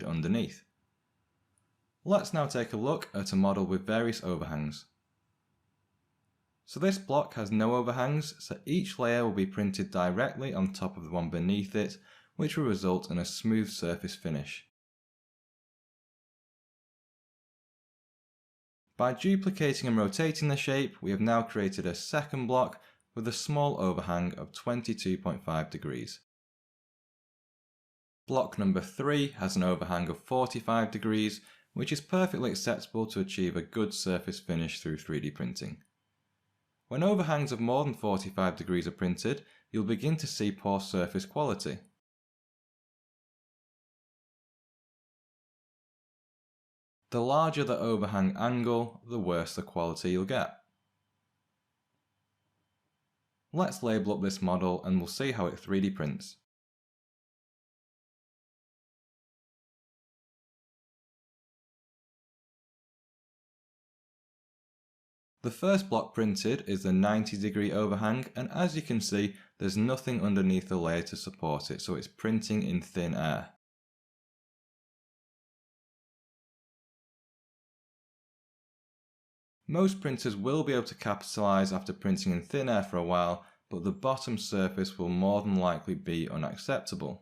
underneath. Let's now take a look at a model with various overhangs. So this block has no overhangs, so each layer will be printed directly on top of the one beneath it, which will result in a smooth surface finish. By duplicating and rotating the shape, we have now created a second block with a small overhang of 22.5 degrees. Block number 3 has an overhang of 45 degrees, which is perfectly acceptable to achieve a good surface finish through 3D printing. When overhangs of more than 45 degrees are printed, you'll begin to see poor surface quality. The larger the overhang angle, the worse the quality you'll get. Let's label up this model and we'll see how it 3D prints. The first block printed is the 90-degree overhang, and as you can see, there's nothing underneath the layer to support it, so it's printing in thin air. Most printers will be able to capitalise after printing in thin air for a while, but the bottom surface will more than likely be unacceptable.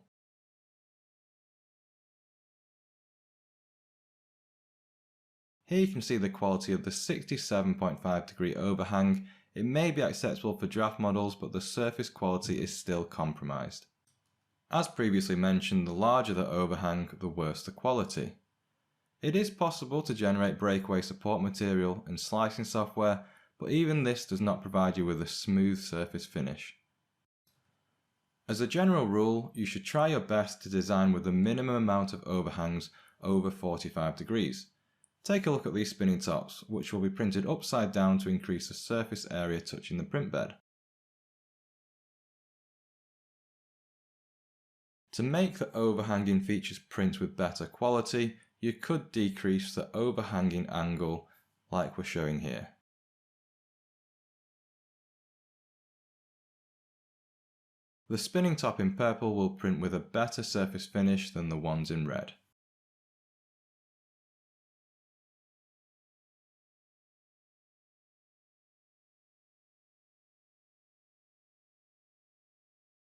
Here you can see the quality of the 67.5 degree overhang. It may be acceptable for draft models, but the surface quality is still compromised. As previously mentioned, the larger the overhang, the worse the quality. It is possible to generate breakaway support material and slicing software, but even this does not provide you with a smooth surface finish. As a general rule, you should try your best to design with the minimum amount of overhangs over 45 degrees. Take a look at these spinning tops, which will be printed upside down to increase the surface area touching the print bed. To make the overhanging features print with better quality, you could decrease the overhanging angle like we're showing here. The spinning top in purple will print with a better surface finish than the ones in red.